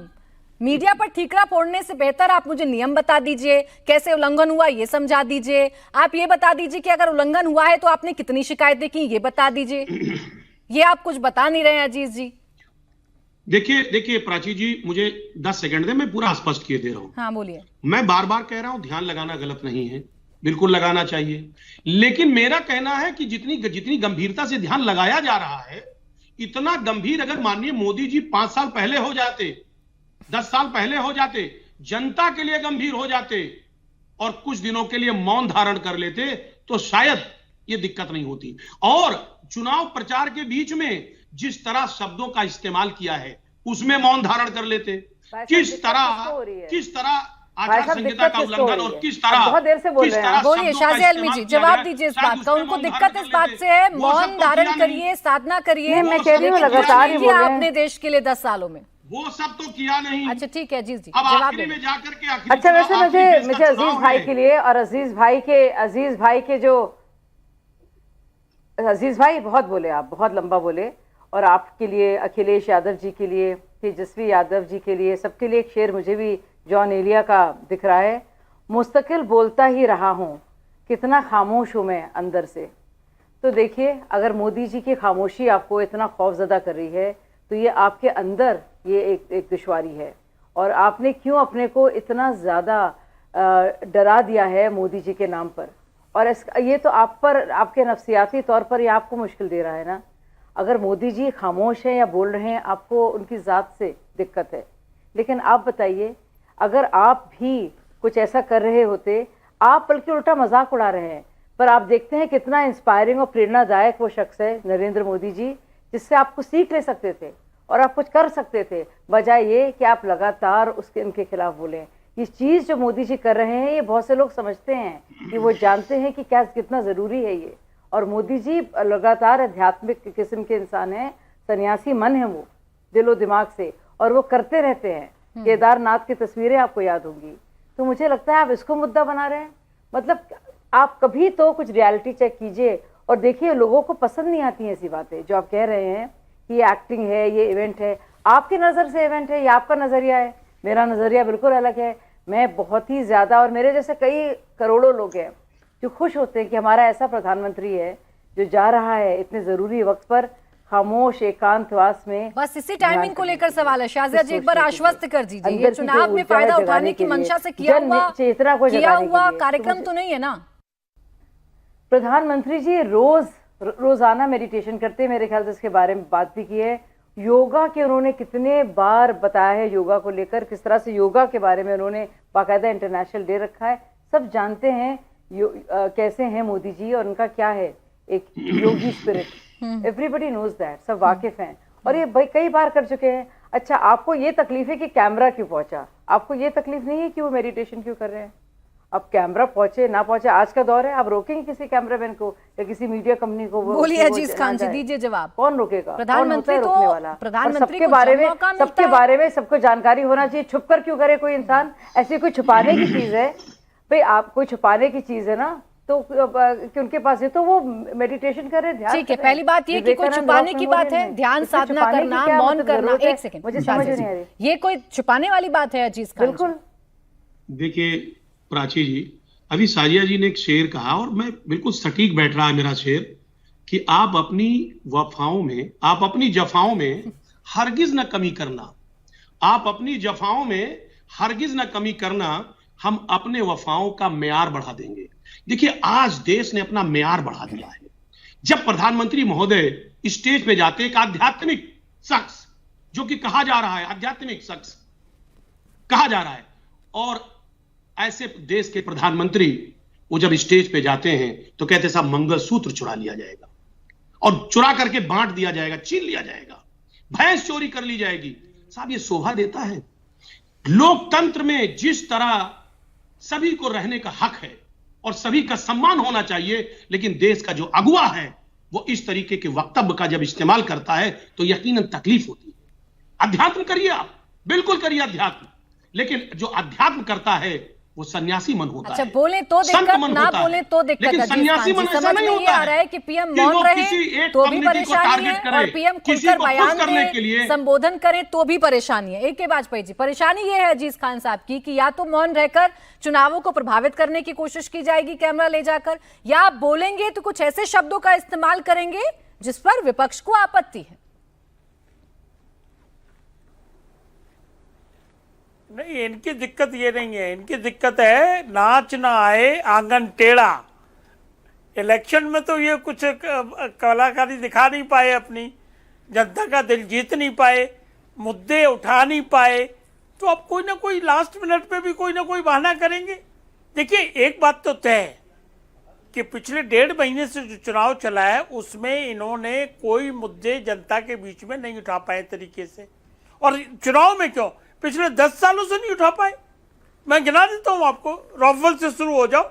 Speaker 1: मीडिया पर ठीकरा फोड़ने से बेहतर आप मुझे नियम बता दीजिए, कैसे उल्लंघन हुआ ये समझा दीजिए। आप ये बता दीजिए कि अगर उल्लंघन हुआ है तो आपने कितनी शिकायतें की, ये बता दीजिए। ये आप कुछ बता नहीं रहे हैं अजीज जी।
Speaker 6: देखिए प्राची जी, मुझे 10 सेकंड दे, मैं पूरा स्पष्ट किए दे रहा हूं।
Speaker 1: हाँ बोलिए।
Speaker 6: मैं बार बार कह रहा हूं ध्यान लगाना गलत नहीं है, बिल्कुल लगाना चाहिए, लेकिन मेरा कहना है कि जितनी गंभीरता से ध्यान लगाया जा रहा है, इतना गंभीर अगर माननीय मोदी जी 5 साल पहले हो जाते, 10 साल पहले हो जाते, जनता के लिए गंभीर हो जाते और कुछ दिनों के लिए मौन धारण कर लेते, तो शायद ये दिक्कत नहीं होती। और चुनाव प्रचार के बीच में जिस तरह शब्दों का इस्तेमाल किया है उसमें मौन धारण कर लेते। किस तरह आचार संहिता का उल्लंघन और किस तरह
Speaker 5: बहुत देर से बोल रहे हैं।
Speaker 1: बोलिए शाजी अलमी जी, जवाब दीजिए इस बात का। उनको दिक्कत इस बात से है, मौन धारण करिए, साधना करिए।
Speaker 5: मैं कह रही हूँ लगातार ही बोल रहे हैं
Speaker 1: आपने देश के लिए 10 सालों में
Speaker 6: वो सब तो किया नहीं।
Speaker 1: अच्छा ठीक है जी जी,
Speaker 6: अब
Speaker 1: जवाब
Speaker 6: आखिरी में जाकर के
Speaker 5: अच्छा वैसे मुझे अजीज भाई के लिए और अजीज भाई बहुत बोले, आप बहुत लंबा बोले, और आपके लिए, अखिलेश यादव जी के लिए, तेजस्वी यादव जी के लिए, सबके लिए एक शेर मुझे भी जॉन एलिया का दिख रहा है। मुस्तकिल बोलता ही रहा हूँ, कितना खामोश हूँ मैं अंदर से। तो देखिए, अगर मोदी जी की खामोशी आपको इतना खौफजदा कर रही है तो ये आपके अंदर ये एक दुश्वारी है। और आपने क्यों अपने को इतना ज़्यादा डरा दिया है मोदी जी के नाम पर? और ये तो आप पर, आपके नफ्सियाती तौर पर ये आपको मुश्किल दे रहा है ना। अगर मोदी जी खामोश हैं या बोल रहे हैं, आपको उनकी ज़ात से दिक्कत है, लेकिन आप बताइए, अगर आप भी कुछ ऐसा कर रहे होते, आप बल्कि उल्टा मजाक उड़ा रहे हैं। पर आप देखते हैं कितना इंस्पायरिंग और प्रेरणादायक वो शख्स है नरेंद्र मोदी जी, जिससे आपको सीख ले सकते थे और आप कुछ कर सकते थे, बजाय ये कि आप लगातार उनके खिलाफ बोलें। ये चीज़ जो मोदी जी कर रहे हैं, ये बहुत से लोग समझते हैं कि वो जानते हैं कि क्या कितना ज़रूरी है ये। और मोदी जी लगातार आध्यात्मिक किस्म के इंसान हैं, सन्यासी मन है वो दिलो दिमाग से, और वो करते रहते हैं। केदारनाथ की तस्वीरें आपको याद होंगी। तो मुझे लगता है आप इसको मुद्दा बना रहे हैं। मतलब आप कभी तो कुछ रियलिटी चेक कीजिए और देखिए, लोगों को पसंद नहीं आती हैं ऐसी बातें जो आप कह रहे हैं कि ये एक्टिंग है, ये इवेंट है। आपकी नज़र से इवेंट है, ये आपका नज़रिया है, मेरा नज़रिया बिल्कुल अलग है। मैं बहुत ही ज़्यादा, और मेरे जैसे कई करोड़ों लोग हैं जो खुश होते हैं कि हमारा ऐसा प्रधानमंत्री है जो जा रहा है इतने ज़रूरी वक्त पर खामोश एकांतवास में।
Speaker 1: बस इसी टाइमिंग को लेकर सवाल है शाजिया जी, एक बार आश्वस्त कर दीजिए, ये चुनाव में फायदा उठाने की मंशा से किया हुआ कार्यक्रम तो नहीं है ना?
Speaker 5: प्रधानमंत्री जी रोजाना मेडिटेशन करते हैं, मेरे ख्याल से इसके बारे में बात भी की है। योगा के उन्होंने कितने बार बताया है, योगा को लेकर किस तरह से योगा के बारे में उन्होंने बाकायदा इंटरनेशनल डे रखा है। सब जानते हैं कैसे हैं मोदी जी और उनका क्या है एक योगी स्पिरिट। एवरीबडी नोज दैट, सब वाकिफ हैं और ये भाई कई बार कर चुके हैं। अच्छा, आपको ये तकलीफ है कि कैमरा क्यों पहुंचा? आपको ये तकलीफ नहीं है कि वो मेडिटेशन क्यों कर रहे हैं? अब कैमरा पहुंचे ना पहुंचे, आज का दौर है, आप रोकेंगे किसी कैमरामैन को या किसी मीडिया कंपनी को?
Speaker 1: बोलिए अजीज खान जी, दीजिए जवाब।
Speaker 5: कौन रोकेगा?
Speaker 1: प्रधानमंत्री तो
Speaker 5: रोकने वाला?
Speaker 1: प्रधानमंत्री
Speaker 5: सबके बारे में सबको जानकारी होना चाहिए। छुप कर क्यों करे कोई इंसान? ऐसी कोई छुपाने की चीज है भाई? आप कोई छुपाने की चीज है ना, तो कि उनके पास है तो वो मेडिटेशन करे, ध्यान।
Speaker 1: ठीक है, पहली बात ये कि कोई छुपाने की बात है, ध्यान साधना करना, मौन करना। एक सेकंड,
Speaker 5: मुझे समझ नहीं आ रही,
Speaker 1: ये कोई छुपाने वाली बात है अजीज खान?
Speaker 5: बिल्कुल।
Speaker 6: देखिए प्राची जी, अभी साजिया जी ने एक शेर कहा और मैं बिल्कुल सटीक बैठ रहा है मेरा शेर, कि आप अपनी वफाओं में, आप अपनी जफाओं में हरगिज न कमी करना, आप अपनी जफाओं में हरगिज न कमी करना, हम अपने वफाओं का मेयार बढ़ा देंगे। देखिए, आज देश ने अपना मेयार बढ़ा दिया है। जब प्रधानमंत्री महोदय स्टेज पे जाते, एक आध्यात्मिक शख्स, जो कि कहा जा रहा है आध्यात्मिक शख्स कहा जा रहा है, और ऐसे देश के प्रधानमंत्री वो जब स्टेज पे जाते हैं तो कहते साहब मंगलसूत्र चुरा लिया जाएगा और चुरा करके बांट दिया जाएगा, छीन लिया जाएगा, भैंस चोरी कर ली जाएगी। साहब ये शोभा देता है? लोकतंत्र में जिस तरह सभी को रहने का हक है और सभी का सम्मान होना चाहिए, लेकिन देश का जो अगुवा है वो इस तरीके के वक्तव्य का जब इस्तेमाल करता है तो यकीनन तकलीफ होती है। अध्यात्म करिए आप, बिल्कुल करिए अध्यात्म, लेकिन जो अध्यात्म करता है वो सन्यासी मन होता
Speaker 1: अच्छा,
Speaker 6: है।
Speaker 1: बोले तो
Speaker 6: संत
Speaker 1: दिक्कत,
Speaker 6: मन
Speaker 1: ना
Speaker 6: होता है।
Speaker 1: बोले तो दिक्कत।
Speaker 6: लेकिन
Speaker 1: अजीज खान
Speaker 6: सन्यासी
Speaker 1: जी,
Speaker 6: मन ऐसा
Speaker 1: समझ
Speaker 6: नहीं
Speaker 1: में ये
Speaker 6: होता
Speaker 1: आ रहा है कि पीएम
Speaker 6: कि
Speaker 1: मौन
Speaker 6: वो
Speaker 1: रहे
Speaker 6: किसी एक
Speaker 1: तो भी
Speaker 6: कम्युनिटी को
Speaker 1: परेशानी
Speaker 6: टारगेट
Speaker 1: है,
Speaker 6: करे,
Speaker 1: और पीएम
Speaker 6: किसी
Speaker 1: खुलकर
Speaker 6: को खुश
Speaker 1: बयान
Speaker 6: करने के
Speaker 1: दें,
Speaker 6: लिए।
Speaker 1: संबोधन करें तो भी परेशानी है। एक के बाद जी, परेशानी ये है अजीज खान साहब की कि या तो मौन रहकर चुनावों को प्रभावित करने की कोशिश की जाएगी कैमरा ले जाकर, या आप बोलेंगे तो कुछ ऐसे शब्दों का इस्तेमाल करेंगे जिस पर विपक्ष को आपत्ति है।
Speaker 7: नहीं, इनकी दिक्कत ये नहीं है, इनकी दिक्कत है नाच ना आए आंगन टेढ़ा। इलेक्शन में तो ये कुछ कलाकारी दिखा नहीं पाए, अपनी जनता का दिल जीत नहीं पाए, मुद्दे उठा नहीं पाए, तो अब कोई ना कोई लास्ट मिनट पे भी कोई ना कोई बहाना करेंगे। देखिए, एक बात तो तय है कि पिछले 1.5 महीने से जो चुनाव चला है उसमें इन्होंने कोई मुद्दे जनता के बीच में नहीं उठा पाए तरीके से। और चुनाव में क्यों, पिछले 10 सालों से नहीं उठा पाए। मैं गिना देता हूँ आपको, रॉफेल से शुरू हो जाओ,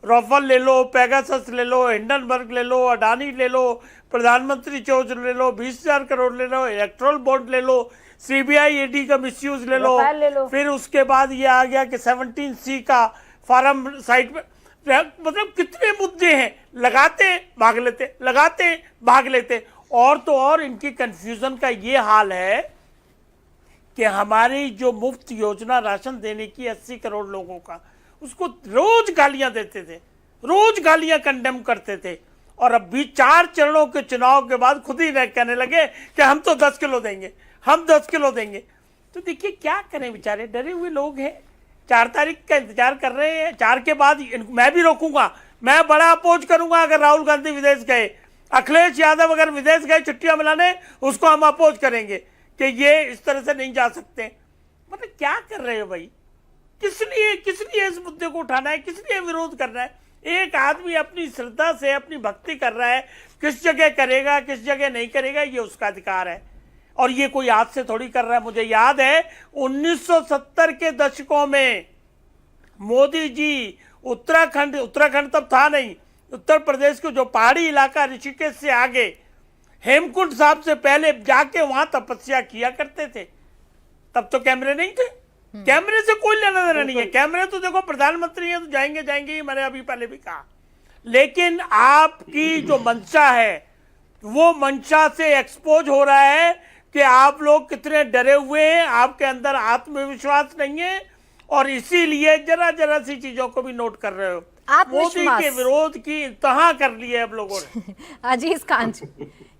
Speaker 7: रॉफेल ले लो, पेगासस ले लो, हिंडनबर्ग ले लो, अडानी ले लो, प्रधानमंत्री चौज ले लो, 20,000 करोड़ ले लो, इलेक्ट्रल बॉन्ड ले लो, सीबीआई ईडी का मिसयूज ले लो, फिर उसके बाद ये आ गया कि 17C का फार्म साइट पे, मतलब कितने मुद्दे हैं, लगाते भाग लेते, लगाते भाग लेते। और तो और इनकी कंफ्यूजन का ये हाल है कि हमारी जो मुफ्त योजना राशन देने की 80 करोड़ लोगों का, उसको रोज गालियां देते थे, रोज गालियां कंडेम करते थे, और अब भी 4 चरणों के चुनाव के बाद खुद ही कहने लगे कि हम तो 10 किलो देंगे, हम 10 किलो देंगे। तो देखिए क्या करें, बेचारे डरे हुए लोग हैं, 4 तारीख का इंतजार कर रहे हैं। 4 के बाद मैं भी रोकूंगा, मैं बड़ा अपोज करूंगा अगर राहुल गांधी विदेश गए, अखिलेश यादव अगर विदेश गए छुट्टियां मिलाने, उसको हम अपोज करेंगे कि ये इस तरह से नहीं जा सकते। मतलब क्या कर रहे हो भाई, किस लिए इस मुद्दे को उठाना है, किस लिए विरोध करना है। एक आदमी अपनी श्रद्धा से अपनी भक्ति कर रहा है, किस जगह करेगा किस जगह नहीं करेगा ये उसका अधिकार है, और ये कोई आज से थोड़ी कर रहा है। मुझे याद है 1970 के दशकों में मोदी जी उत्तराखंड तब था नहीं, उत्तर प्रदेश के जो पहाड़ी इलाका ऋषिकेश से आगे हेमकुंड साहब से पहले जाके वहां तपस्या किया करते थे। तब तो कैमरे नहीं थे, कैमरे से कोई लेना देना नहीं है। कैमरे तो देखो प्रधानमंत्री हैं तो जाएंगे ही, मैंने अभी पहले भी कहा। लेकिन आपकी जो मंशा है वो मंशा से एक्सपोज हो रहा है कि आप लोग कितने डरे हुए हैं, आपके अंदर आत्मविश्वास नहीं है, और इसीलिए जरा सी चीजों को भी नोट कर रहे हो। मोदी के विरोध की इंतहा कर ली है अब लोगों ने।
Speaker 1: अजीज खान जी,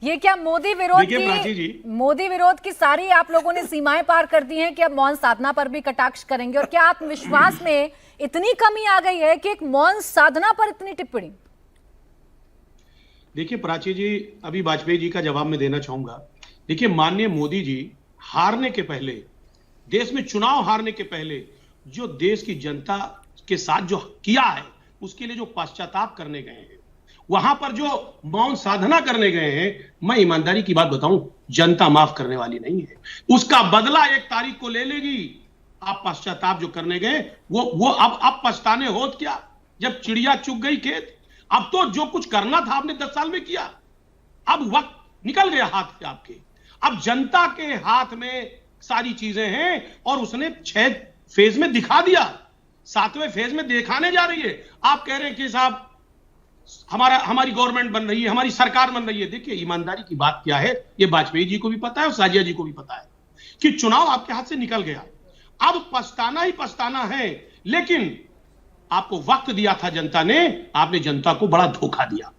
Speaker 1: ये क्या मोदी विरोध की सारी आप लोगों ने सीमाएं पार कर दी हैं कि अब मौन साधना पर भी कटाक्ष करेंगे? और क्या आत्मविश्वास में इतनी कमी आ गई है कि एक मौन साधना पर इतनी टिप्पणी?
Speaker 6: देखिए प्राची जी, अभी वाजपेयी जी का जवाब मैं देना चाहूंगा। देखिए, माननीय मोदी जी हारने के पहले, देश में चुनाव हारने के पहले जो देश की जनता के साथ जो किया है उसके लिए जो पश्चाताप करने गए हैं, वहां पर जो मौन साधना करने गए हैं, मैं ईमानदारी की बात बताऊं, जनता माफ करने वाली नहीं है। उसका बदला 1 तारीख को ले लेगी। आप पश्चाताप जो करने गए वो अब पछताने होत क्या, जब चिड़िया चुग गई खेत। अब तो जो कुछ करना था आपने 10 साल में किया, अब वक्त निकल गया हाथ से आपके। अब जनता के हाथ में सारी चीजें हैं, और उसने 6 फेज में दिखा दिया, 7वें फेज में दिखाने जा रही है। आप कह रहे हैं कि साहब हमारी गवर्नमेंट बन रही है, हमारी सरकार बन रही है। देखिए, ईमानदारी की बात क्या है, ये वाजपेयी जी को भी पता है और साजिया जी को भी पता है कि चुनाव आपके हाथ से निकल गया। अब पछताना ही पछताना है, लेकिन आपको वक्त दिया था जनता ने, आपने जनता को बड़ा धोखा दिया,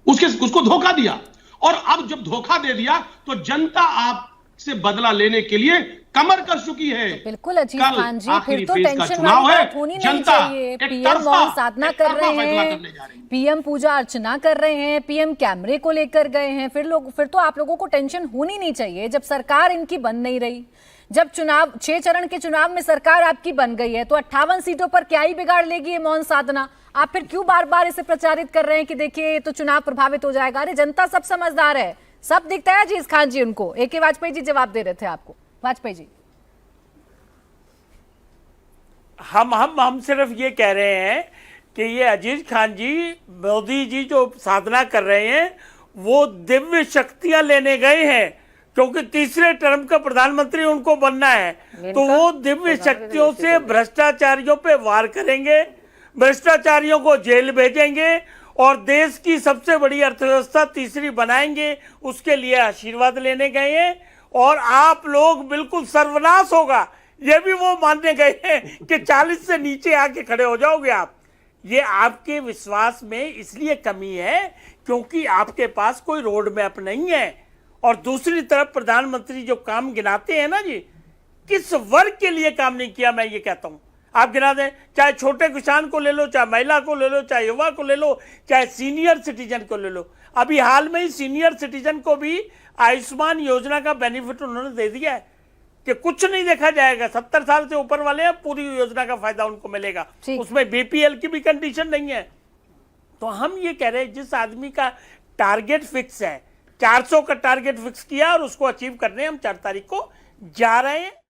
Speaker 6: उसको धोखा दिया। और अब जब धोखा दे दिया तो जनता आपसे बदला लेने के लिए कमर कर चुकी है।
Speaker 1: तो बिल्कुल अजीज खान जी, फिर तो टेंशन वाली बात होनी नहीं चाहिए। पीएम मौन साधना कर रहे हैं, पीएम पूजा अर्चना कर रहे हैं, पीएम कैमरे को लेकर गए हैं, फिर तो आप लोगों को टेंशन होनी नहीं चाहिए। जब सरकार इनकी बन नहीं रही, जब 6 चरण के चुनाव में सरकार आपकी बन गई है, तो 58 सीटों पर क्या ही बिगाड़ लेगी ये मौन साधना? आप फिर क्यों बार बार इसे प्रचारित कर रहे हैं कि देखिए ये तो चुनाव प्रभावित हो जाएगा? अरे जनता सब समझदार है, सब दिखता है अजीज खान जी उनको। AK वाजपेयी जी जवाब दे रहे थे आपको। वाजपेयी जी,
Speaker 7: हम सिर्फ ये कह रहे हैं कि ये अजीज खान जी, मोदी जी जो साधना कर रहे हैं वो दिव्य शक्तियां लेने गए हैं, क्योंकि तीसरे टर्म का प्रधानमंत्री उनको बनना है, तो वो दिव्य शक्तियों से भ्रष्टाचारियों पे वार करेंगे, भ्रष्टाचारियों को जेल भेजेंगे और देश की सबसे बड़ी अर्थव्यवस्था तीसरी बनाएंगे। उसके लिए आशीर्वाद लेने गए हैं और आप लोग बिल्कुल सर्वनाश होगा, ये भी वो मानने गए हैं कि 40 से नीचे आके खड़े हो जाओगे आप। ये आपके विश्वास में इसलिए कमी है क्योंकि आपके पास कोई रोड मैप नहीं है। और दूसरी तरफ प्रधानमंत्री जो काम गिनाते हैं ना जी, किस वर्ग के लिए काम नहीं किया, मैं ये कहता हूं। आप गिना दें, चाहे छोटे किसान को ले लो, चाहे महिला को ले लो, चाहे युवा को ले लो, चाहे सीनियर सिटीजन को ले लो। अभी हाल में ही सीनियर सिटीजन को भी आयुष्मान योजना का बेनिफिट उन्होंने दे दिया है कि कुछ नहीं देखा जाएगा, 70 साल से ऊपर वाले हैं, पूरी योजना का फायदा उनको मिलेगा, उसमें बीपीएल की भी कंडीशन नहीं है। तो हम ये कह रहे हैं जिस आदमी का टारगेट फिक्स है, 400 का टारगेट फिक्स किया और उसको अचीव करने हम 4 तारीख को जा रहे हैं।